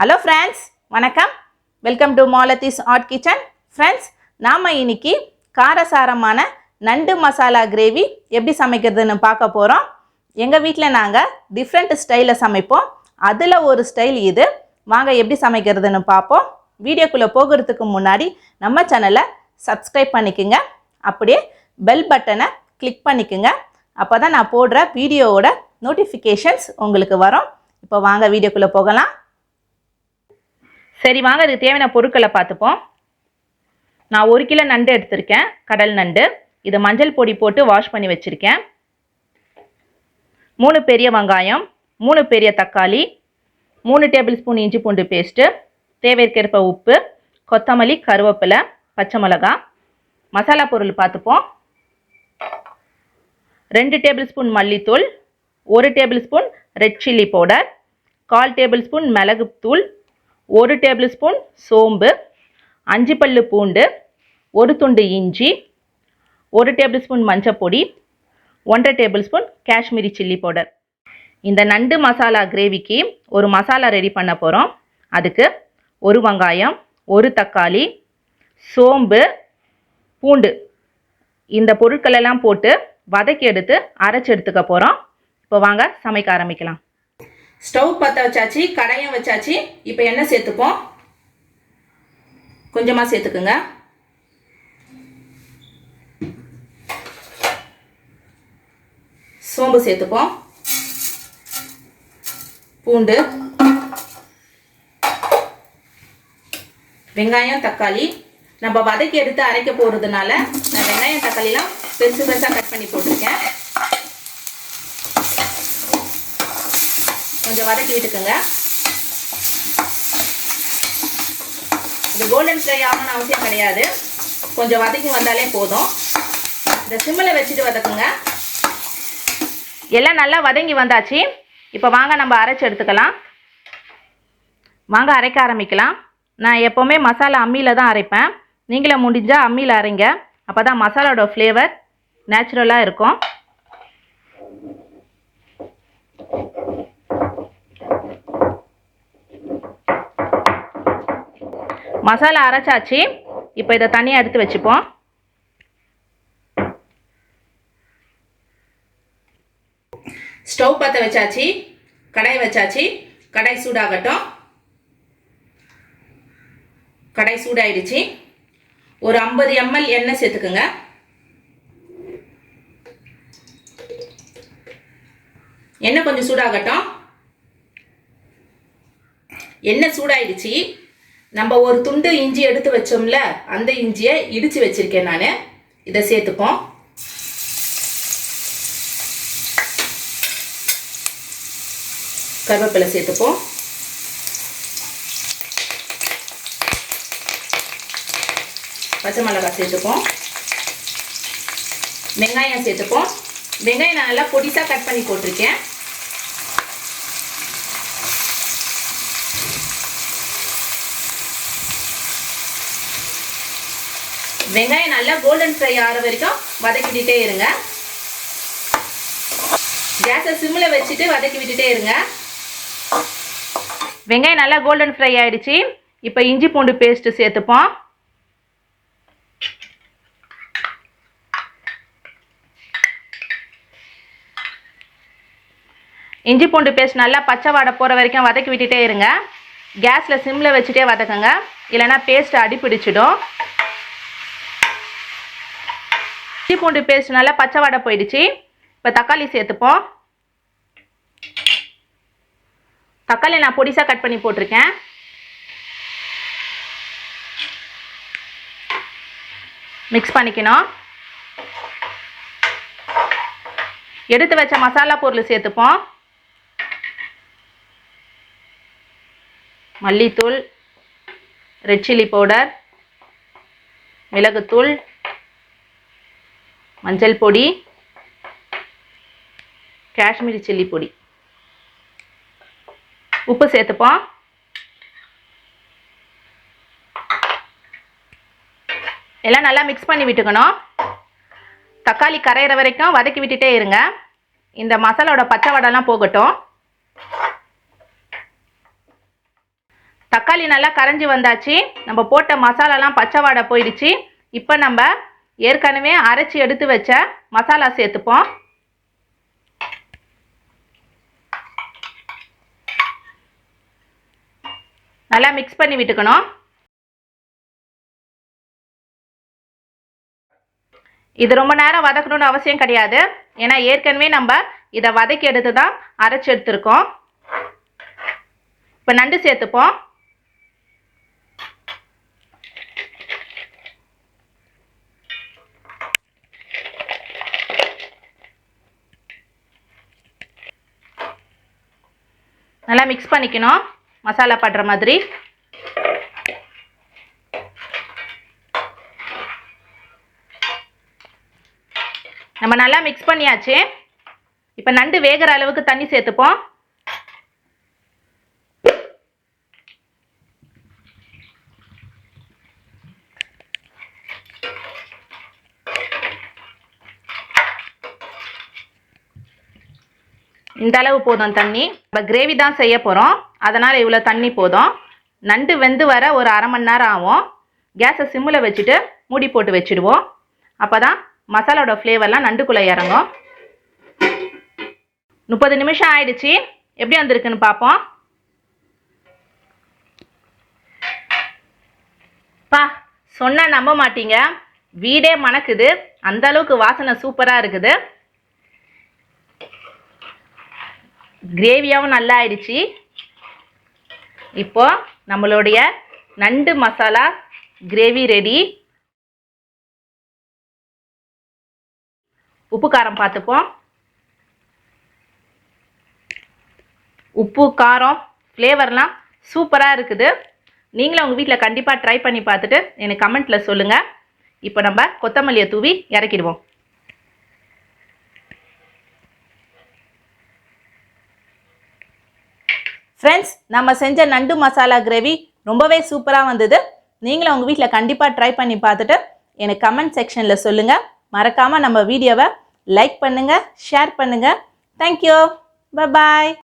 Hello friends, வணக்கம். Welcome to Malathy's Art Kitchen. Friends, நாம இன்னைக்கு காரசாரமான நண்டு மசாலா கிரேவி எப்படி சமைக்கிறதுன்னு பார்க்க போறோம். எங்க வீட்ல நாங்க டிஃபரண்ட் ஸ்டைல்ல சமைப்போம். அதுல ஒரு ஸ்டைல் இது. வாங்க எப்படி சமைக்கிறதுன்னு பாப்போம். வீடியோக்குள்ள போகிறதுக்கு முன்னாடி நம்ம சேனலை சப்ஸ்கிரைப் பண்ணிக்கங்க. அப்படியே பெல் பட்டனை கிளிக் பண்ணிக்கங்க. அப்பதான் நான் போடுற வீடியோவோட நோட்டிஃபிகேஷன்ஸ் உங்களுக்கு வரும். இப்போ வாங்க வீடியோக்குள்ள போகலாம். சரி வாங்க இதுக்கு தேவையான பொருட்களை பார்த்துப்போம். நான் 1 கிலோ நண்டு எடுத்திருக்கேன், கடல் நண்டு. இதை மஞ்சள் பொடி போட்டு வாஷ் பண்ணி வச்சுருக்கேன். 3 பெரிய வெங்காயம், 3 பெரிய தக்காளி, 3 டேபிள் ஸ்பூன் இஞ்சி பூண்டு பேஸ்ட்டு, தேவைக்கேற்ப உப்பு, கொத்தமல்லி, கருவேப்பிலை, பச்சை மிளகாய். மசாலா பொருள் பார்த்துப்போம். 2 டேபிள் ஸ்பூன் மல்லித்தூள், 1 table spoon red chilli powder, 1/4 table spoon மிளகுத்தூள், 1 டேபிள் ஸ்பூன் சோம்பு, 5 பல்லு பூண்டு, 1 துண்டு இஞ்சி, 1 டேபிள் ஸ்பூன் மஞ்சள் பொடி, 1/2 table spoon Kashmiri chilli powder. இந்த நண்டு மசாலா கிரேவிக்கு ஒரு மசாலா ரெடி பண்ண போகிறோம். அதுக்கு 1 வெங்காயம், 1 தக்காளி, சோம்பு, பூண்டு, இந்த பொருட்களெல்லாம் போட்டு வதக்கி எடுத்து அரைச்சி எடுத்துக்க போகிறோம். இப்போ வாங்க சமைக்க ஆரம்பிக்கலாம். ஸ்டவ் பற்ற வச்சாச்சு, கடாயும் வச்சாச்சு. இப்போ எண்ணெய் சேர்த்துப்போம். கொஞ்சமாக சேர்த்துக்குங்க. சோம்பு சேர்த்துப்போம், பூண்டு, வெங்காயம், தக்காளி. நம்ம வதக்கி எடுத்து அரைக்க போகிறதுனால நான் வெங்காயம் தக்காளிலாம் பெருசு பெருசாக கட் பண்ணி போட்டிருக்கேன். கொஞ்சம் வதக்கி விட்டுக்குங்க. இது கோல்டன் ஃப்ரை ஆகணும்னு அவசியம் கிடையாது, கொஞ்சம் வதக்கி வந்தாலே போதும். இந்த சிம்மில் வச்சுட்டு வதக்குங்க. எல்லாம் நல்லா வதங்கி வந்தாச்சு. இப்போ வாங்க நம்ம அரைச்சி எடுத்துக்கலாம். வாங்க அரைக்க ஆரம்பிக்கலாம். நான் எப்போவுமே மசாலா அம்மியில் தான் அரைப்பேன். நீங்களே முடிஞ்சால் அம்மியில் அரைங்க, அப்போ தான் மசாலாவோட ஃப்ளேவர் நேச்சுரலாக இருக்கும். மசாலா அரைச்சாச்சு. இப்போ இதை தனியாக எடுத்து வச்சுப்போம். ஸ்டவ் பற்ற வச்சாச்சு, கடாய் வச்சாச்சு. கடாய் சூடாகட்டும். கடாய் சூடாயிடுச்சு. ஒரு 50 ml எண்ணெய் சேர்த்துக்குங்க. எண்ணெய் கொஞ்சம் சூடாகட்டும். எண்ணெய் சூடாயிடுச்சு. நம்ம ஒரு துண்டு இஞ்சி எடுத்து வச்சோம்ல, அந்த இஞ்சியை இடித்து வச்சிருக்கேன் நான். இதை சேர்த்துப்போம். கருவேப்பிலை சேர்த்துப்போம். பச்சை மிளகாய் சேர்த்துப்போம். வெங்காயம் சேர்த்துப்போம். வெங்காயம் நான் நல்லா பொடிசாக கட் பண்ணி போட்டிருக்கேன். வெங்காயம் நல்லா கோல்டன் ஃப்ரை ஆகிற வரைக்கும் வதக்கிட்டே இருங்க. கேஸை சிம்மில் வச்சுட்டு வதக்கி விட்டுட்டே இருங்க. வெங்காயம் நல்லா கோல்டன் ஃப்ரை ஆயிடுச்சு. இப்போ இஞ்சி பூண்டு பேஸ்ட்டு சேர்த்துப்போம். இஞ்சி பூண்டு பேஸ்ட் நல்லா பச்சை வாடை போகிற வரைக்கும் வதக்கி விட்டுட்டே இருங்க. கேஸில் சிம்மில் வச்சுட்டே வதக்குங்க, இல்லைன்னா பேஸ்ட் அடிப்பிடிச்சிடும். இஞ்சி பூண்டு பேஸ்ட் நல்லா பச்சை வாடை போயிடுச்சு. இப்போ தக்காளி சேர்த்துப்போம். தக்காளி நான் பொடிசாக கட் பண்ணி போட்டிருக்கேன். மிக்ஸ் பண்ணிக்கணும். எடுத்து வச்ச மசாலா பொருள் சேர்த்துப்போம். மல்லித்தூள், ரெட் சில்லி பவுடர், மிளகுத்தூள், மஞ்சள் பொடி, காஷ்மீரி சில்லி பொடி, உப்பு சேர்த்துப்போம். எல்லாம் நல்லா மிக்ஸ் பண்ணி விட்டுக்கணும். தக்காளி கரையிற வரைக்கும் வதக்கி விட்டுட்டே இருங்க. இந்த மசாலாவோட பச்சை வாடைலாம் போகட்டும். தக்காளி நல்லா கரைஞ்சி வந்தாச்சு. நம்ம போட்ட மசாலாலாம் பச்சை வாடை போயிடுச்சு. இப்போ நம்ம ஏற்கனவே அரைச்சி எடுத்து வச்ச மசாலா சேர்த்துப்போம். நல்லா மிக்ஸ் பண்ணி விட்டுக்கணும். இது ரொம்ப நேரம் வதக்கணும்னு அவசியம் கிடையாது. ஏன்னா ஏற்கனவே நம்ம இதை வதக்கி எடுத்து தான் அரைச்சி எடுத்துருக்கோம். இப்போ நண்டு சேர்த்துப்போம். நல்லா மிக்ஸ் பண்ணிக்கணும் மசாலா படுற மாதிரி. நம்ம நல்லா மிக்ஸ் பண்ணியாச்சு. இப்போ நண்டு வேகிற அளவுக்கு தண்ணி சேர்த்துப்போம். இந்த அளவு போதும் தண்ணி. நம்ம கிரேவி தான் செய்ய போகிறோம், அதனால் இவ்வளோ தண்ணி போதும். நண்டு வெந்து வர ஒரு அரை மணி நேரம் ஆகும். கேஸை சிம்மில் வச்சுட்டு மூடி போட்டு வச்சுடுவோம். அப்போ தான் மசாலாவோட ஃப்ளேவர்லாம் நண்டுக்குள்ளே இறங்கும். 30 நிமிஷம் ஆயிடுச்சு. எப்படி வந்திருக்குன்னு பார்ப்போம். பா, சொன்ன நம்ப மாட்டீங்க, வீடே மணக்குது. அந்த அளவுக்கு வாசனை சூப்பராக இருக்குது. கிரேவியாகவும் நல்லா ஆயிடுச்சு. இப்போ நம்மளுடைய நண்டு மசாலா கிரேவி ரெடி. உப்பு காரம் பார்த்துப்போம். உப்பு காரம் ஃப்ளேவர்லாம் சூப்பராக இருக்குது. நீங்களும் உங்கள் வீட்டில் கண்டிப்பாக ட்ரை பண்ணி பார்த்துட்டு எனக்கு கமெண்ட்டில் சொல்லுங்கள். இப்போ நம்ம கொத்தமல்லியை தூவி இறக்கிடுவோம். ஃப்ரெண்ட்ஸ், நம்ம செஞ்ச நண்டு மசாலா கிரேவி ரொம்பவே சூப்பராக வந்தது. நீங்களும் உங்கள் வீட்டில் கண்டிப்பாக ட்ரை பண்ணி பார்த்துட்டு எனக்கு கமெண்ட் செக்ஷனில் சொல்லுங்கள். மறக்காமல் நம்ம வீடியோவை லைக் பண்ணுங்கள், ஷேர் பண்ணுங்கள். தேங்க்யூ. பாய்.